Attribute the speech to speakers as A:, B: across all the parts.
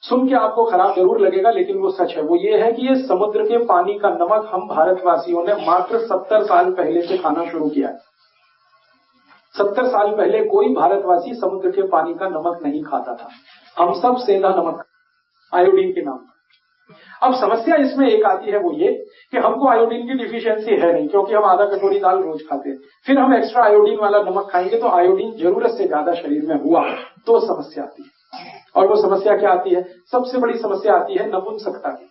A: सुन के आपको खराब जरूर लगेगा, लेकिन वो सच है। वो ये है कि ये समुद्र के पानी का नमक हम भारतवासियों ने मात्र 70 साल पहले से खाना शुरू किया है। 70 साल पहले कोई भारतवासी समुद्र के पानी का नमक नहीं खाता था। हम सब सेंधा नमक, आयोडीन के नाम पर। अब समस्या इसमें एक आती है, वो ये कि हमको आयोडीन की डिफिशियंसी है नहीं, क्योंकि हम आधा कटोरी दाल रोज खाते हैं। फिर हम एक्स्ट्रा आयोडीन वाला नमक खाएंगे तो आयोडीन जरूरत से ज्यादा शरीर में हुआ तो समस्या आती है। और वो समस्या क्या आती है? सबसे बड़ी समस्या आती है नपुंसकता की।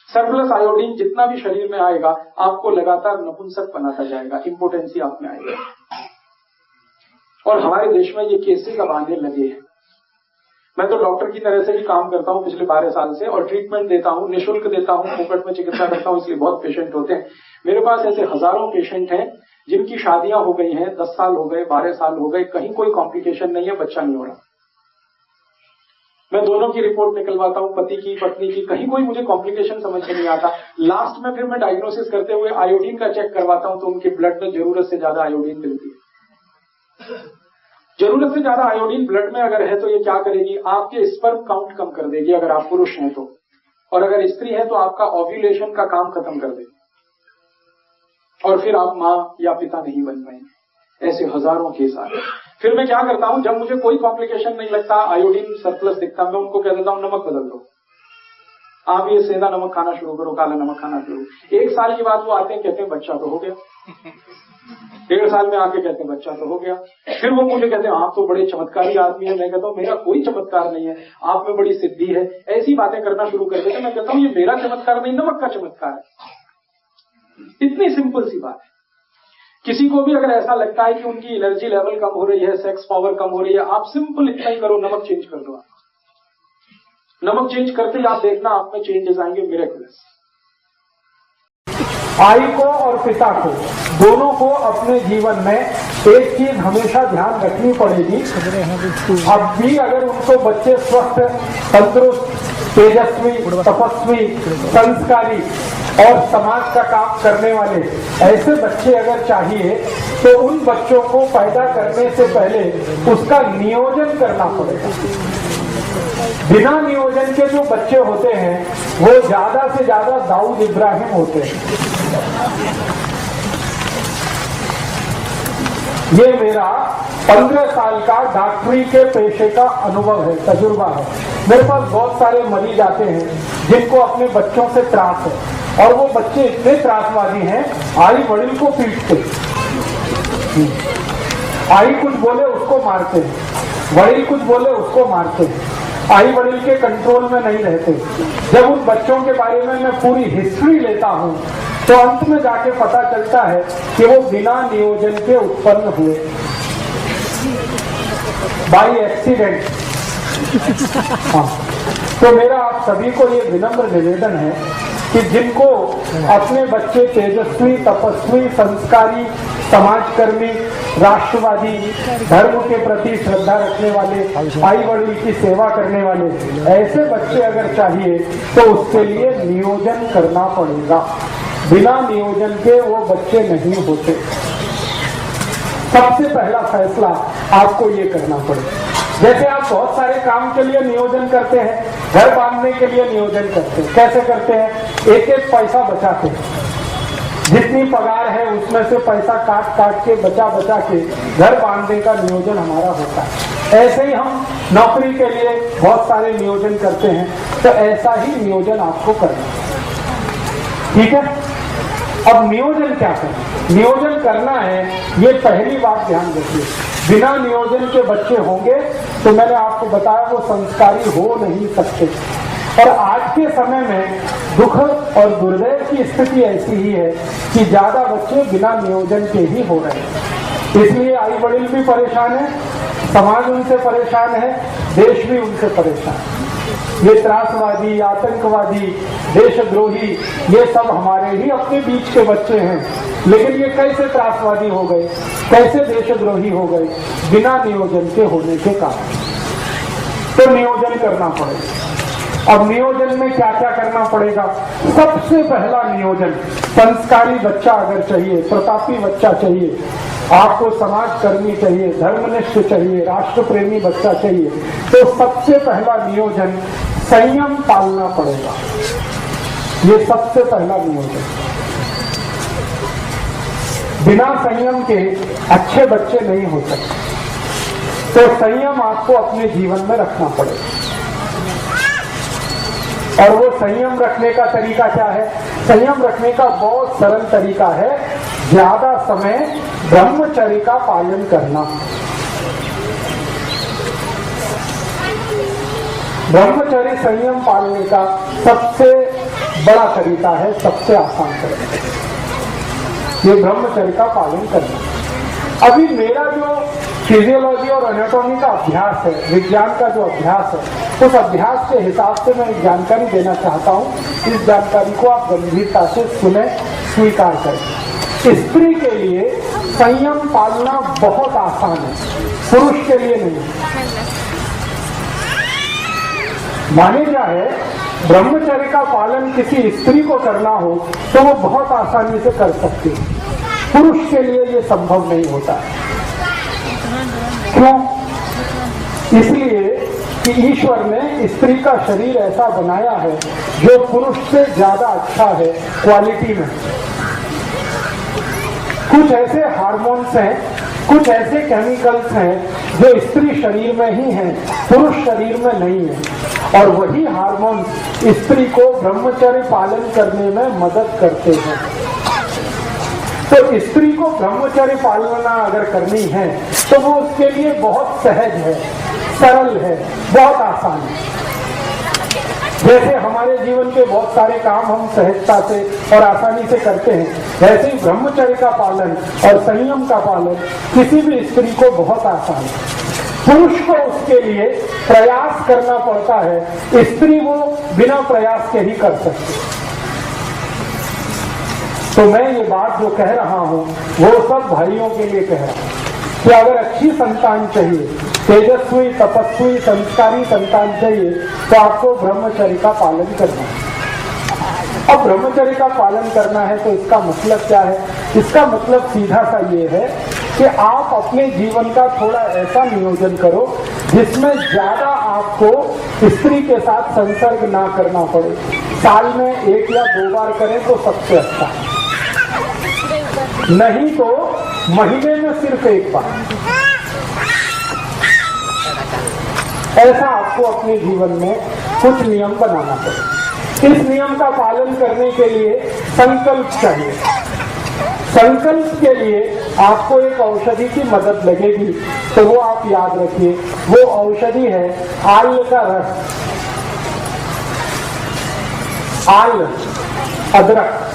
A: सरप्लस आयोडीन जितना भी शरीर में आएगा आपको लगातार नपुंसक बनाता जाएगा, इंपोटेंसी आप में आएगी। और हमारे देश में ये केसेस अब आने लगे हैं। मैं तो डॉक्टर की तरह से भी काम करता हूं पिछले 12 साल से, और ट्रीटमेंट देता हूं, निःशुल्क देता हूं, फोकट में चिकित्सा करता हूं, इसलिए बहुत पेशेंट होते हैं। मेरे पास ऐसे हजारों पेशेंट हैं जिनकी शादियां हो गई हैं, 10 साल हो गए, 12 साल हो गए, कहीं कोई कॉम्प्लिकेशन नहीं है, बच्चा नहीं हो रहा। मैं दोनों की रिपोर्ट निकलवाता हूं, पति की, पत्नी की, कहीं कोई मुझे कॉम्प्लिकेशन समझ में नहीं आता। लास्ट में फिर मैं डायग्नोसिस करते हुए आयोडीन का चेक करवाता हूं तो उनके ब्लड में जरूरत से ज्यादा आयोडीन मिलती है। जरूरत से ज्यादा आयोडीन ब्लड में अगर है तो ये क्या करेगी? आपके स्पर्म काउंट कम कर देगी अगर आप पुरुष हैं तो, और अगर स्त्री है तो आपका ओव्यूलेशन का काम खत्म कर देगी, और फिर आप मां या पिता नहीं बन पाएंगे। ऐसे हजारों केस आ रहे। फिर मैं क्या करता हूं, जब मुझे कोई कॉम्प्लिकेशन नहीं लगता, आयोडीन सरप्लस दिखता, मैं उनको कह देता हूं नमक बदल दो, आप ये सेंधा नमक खाना शुरू करो, काला नमक खाना शुरू। 1 साल के बाद वो आते हैं, कहते हैं बच्चा तो हो गया। 1.5 साल में आके कहते हैं बच्चा तो हो गया। फिर वो मुझे कहते हैं आप तो बड़े चमत्कारी आदमी है। मैं कहता हूं मेरा कोई चमत्कार नहीं है, आप में बड़ी सिद्धि है। ऐसी बातें करना शुरू कर देते। मैं कहता हूं ये मेरा चमत्कार नहीं, नमक का चमत्कार है। इतनी सिंपल सी बात है। किसी को भी अगर ऐसा लगता है कि उनकी एनर्जी लेवल कम हो रही है, सेक्स पावर कम हो रही है, आप सिंपल इतना ही करो, नमक चेंज कर दो। नमक चेंज करते ही आप देखना आप में चेंजेस आएंगे, मिरेकलस।
B: भाई को और पिता को, दोनों को अपने जीवन में एक चीज हमेशा ध्यान रखनी पड़ेगी। अब भी अगर उनको बच्चे स्वस्थ, तंदुरुस्त, तेजस्वी, तपस्वी, संस्कारी और समाज का काम करने वाले ऐसे बच्चे अगर चाहिए तो उन बच्चों को पैदा करने से पहले उसका नियोजन करना पड़ेगा। बिना नियोजन के जो बच्चे होते हैं वो ज्यादा से ज्यादा दाऊद इब्राहिम होते हैं। ये मेरा 15 साल का डॉक्टरी के पेशे का अनुभव है, तजुर्बा है। मेरे पास बहुत सारे मरीज आते हैं जिनको अपने बच्चों से त्रास है, और वो बच्चे इतने त्रासवादी हैं, आई वड़िल को पीटते, आई कुछ बोले उसको मारते, वड़िल कुछ बोले उसको मारते, आई वड़िल के कंट्रोल में नहीं रहते। जब उन बच्चों के बारे में मैं पूरी हिस्ट्री लेता हूं तो अंत में जाके पता चलता है कि वो बिना नियोजन के उत्पन्न हुए, बाई एक्सीडेंट। हाँ, तो मेरा आप सभी को ये विनम्र निवेदन है कि जिनको अपने बच्चे तेजस्वी, तपस्वी, संस्कारी, समाजकर्मी, राष्ट्रवादी, धर्म के प्रति श्रद्धा रखने वाले, भाई बड़ी की सेवा करने वाले ऐसे बच्चे अगर चाहिए तो उसके लिए नियोजन करना पड़ेगा। बिना नियोजन के वो बच्चे नहीं होते। सबसे पहला फैसला आपको ये करना पड़ेगा। जैसे आप बहुत सारे काम के लिए नियोजन करते हैं, घर बांधने के लिए नियोजन करते हैं। कैसे करते हैं? एक एक पैसा बचाते हैं, जितनी पगार है उसमें से पैसा काट काट के बचा के घर बांधने का नियोजन हमारा होता है। ऐसे ही हम नौकरी के लिए बहुत सारे नियोजन करते हैं, तो ऐसा ही नियोजन आपको करना है। ठीक है? अब नियोजन क्या करना? नियोजन करना है, ये पहली बात ध्यान रखिए। बिना नियोजन के बच्चे होंगे तो मैंने आपको बताया वो संस्कारी हो नहीं सकते। और आज के समय में दुख और दुर्दैव की स्थिति ऐसी ही है कि ज्यादा बच्चे बिना नियोजन के ही हो रहे हैं। इसलिए आई वड़िल भी परेशान है, समाज उनसे परेशान है, देश भी उनसे परेशान है। ये त्रासवादी, आतंकवादी, देशद्रोही, ये सब हमारे ही अपने बीच के बच्चे हैं। लेकिन ये कैसे त्रासवादी हो गए, कैसे देशद्रोही हो गए? बिना नियोजन के होने के कारण। तो नियोजन करना पड़ेगा। अब नियोजन में क्या क्या करना पड़ेगा? सबसे पहला नियोजन, संस्कारी बच्चा अगर चाहिए, प्रतापी बच्चा चाहिए, आपको समाज कर्मी चाहिए, धर्मनिष्ठ चाहिए, राष्ट्र प्रेमी बच्चा चाहिए, तो सबसे पहला नियोजन संयम पालना पड़ेगा। ये सबसे पहला नियोजन। बिना संयम के अच्छे बच्चे नहीं हो सकते, तो संयम आपको अपने जीवन में रखना पड़ेगा। और वो संयम रखने का तरीका क्या है? संयम रखने का बहुत सरल तरीका है, ज्यादा समय ब्रह्मचर्य का पालन करना। ब्रह्मचर्य संयम पालने का सबसे बड़ा तरीका है, सबसे आसान तरीका, ये ब्रह्मचर्य का पालन करना। अभी मेरा जो फिजियोलॉजी और एनाटॉमी का अभ्यास है, विज्ञान का जो अभ्यास है, उस अभ्यास के हिसाब से मैं एक जानकारी देना चाहता हूँ। इस जानकारी को आप गंभीरता से सुने, स्वीकार करें। स्त्री के लिए संयम पालना बहुत आसान है, पुरुष के लिए नहीं। माने जाए ब्रह्मचर्य का पालन किसी स्त्री को करना हो तो वो बहुत आसानी से कर सकती है, पुरुष के लिए ये संभव नहीं होता। क्यों? इसलिए कि ईश्वर ने स्त्री का शरीर ऐसा बनाया है जो पुरुष से ज्यादा अच्छा है क्वालिटी में। कुछ ऐसे हार्मोन्स हैं, कुछ ऐसे केमिकल्स हैं जो स्त्री शरीर में ही हैं, पुरुष शरीर में नहीं है। और वही हार्मोन स्त्री को ब्रह्मचर्य पालन करने में मदद करते हैं। तो स्त्री को ब्रह्मचर्य पालना अगर करनी है तो वो उसके लिए बहुत सहज है, सरल है, बहुत आसान है। जैसे हमारे जीवन के बहुत सारे काम हम सहजता से और आसानी से करते हैं, वैसे ही ब्रह्मचर्य का पालन और संयम का पालन किसी भी स्त्री को बहुत आसान है। पुरुष को उसके लिए प्रयास करना पड़ता है, स्त्री वो बिना प्रयास के ही कर सकती है। तो मैं ये बात जो कह रहा हूं वो सब भाइयों के लिए कह रहा हूं कि अगर अच्छी संतान चाहिए, तेजस्वी, तपस्वी, संस्कारी संतान चाहिए, तो आपको ब्रह्मचर्य का पालन करना है। अब ब्रह्मचर्य का पालन करना है तो इसका मतलब क्या है? इसका मतलब सीधा सा ये है कि आप अपने जीवन का थोड़ा ऐसा नियोजन करो जिसमें ज्यादा आपको स्त्री के साथ संसर्ग ना करना पड़े। साल में 1 या 2 बार करें तो सबसे अच्छा है, नहीं तो महीने में सिर्फ 1 बार। ऐसा आपको अपने जीवन में कुछ नियम बनाना पड़ेगा। इस नियम का पालन करने के लिए संकल्प चाहिए। संकल्प के लिए आपको एक औषधि की मदद लगेगी, तो वो आप याद रखिए, वो औषधि है आल का रस। आल, अदरक।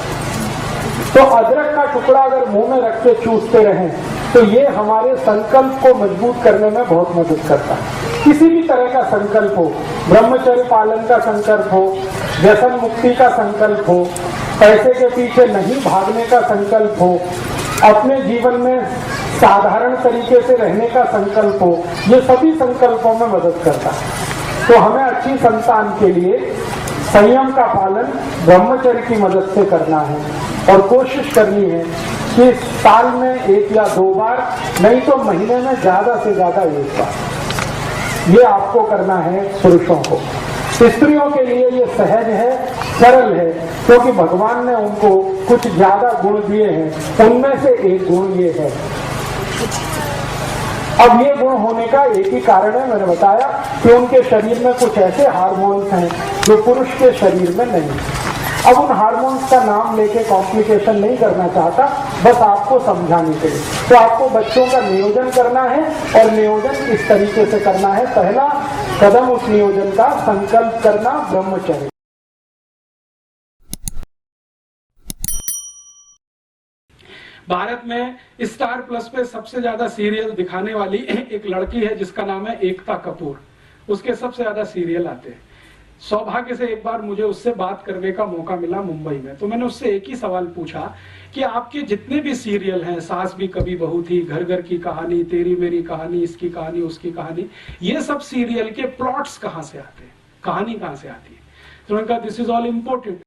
B: तो अदरक का टुकड़ा अगर मुंह में रख के चूसते रहें तो ये हमारे संकल्प को मजबूत करने में बहुत मदद करता है। किसी भी तरह का संकल्प हो, ब्रह्मचर्य पालन का संकल्प हो, व्यसन मुक्ति का संकल्प हो, पैसे के पीछे नहीं भागने का संकल्प हो, अपने जीवन में साधारण तरीके से रहने का संकल्प हो, ये सभी संकल्पों में मदद करता है। तो हमें अच्छी संतान के लिए संयम का पालन ब्रह्मचर्य की मदद से करना है और कोशिश करनी है कि साल में 1 या 2 बार, नहीं तो महीने में ज्यादा से ज्यादा 1 बार। ये आपको करना है पुरुषों को। स्त्रियों के लिए ये सहज है, सरल है, क्योंकि भगवान ने उनको कुछ ज्यादा गुण दिए हैं, उनमें से एक गुण ये है। अब ये गुण होने का एक ही कारण है, मैंने बताया कि उनके शरीर में कुछ ऐसे हार्मोन्स हैं जो पुरुष के शरीर में नहीं। अब उन हार्मोन्स का नाम लेके कॉम्प्लिकेशन नहीं करना चाहता, बस आपको समझाने के लिए। तो आपको बच्चों का नियोजन करना है और नियोजन इस तरीके से करना है। पहला कदम उस नियोजन का संकल्प करना, ब्रह्मचर्य।
A: भारत में स्टार प्लस पे सबसे ज्यादा सीरियल दिखाने वाली एक लड़की है जिसका नाम है एकता कपूर। उसके सबसे ज्यादा सीरियल आते हैं। सौभाग्य से एक बार मुझे उससे बात करने का मौका मिला मुंबई में, तो मैंने उससे एक ही सवाल पूछा कि आपके जितने भी सीरियल हैं, सास भी कभी बहू थी, घर घर की कहानी, तेरी मेरी कहानी, इसकी कहानी, उसकी कहानी, ये सब सीरियल के प्लॉट्स कहाँ से आते हैं, कहानी कहाँ से आती है? तो उन्होंने कहा दिस इज ऑल इम्पोर्टेड।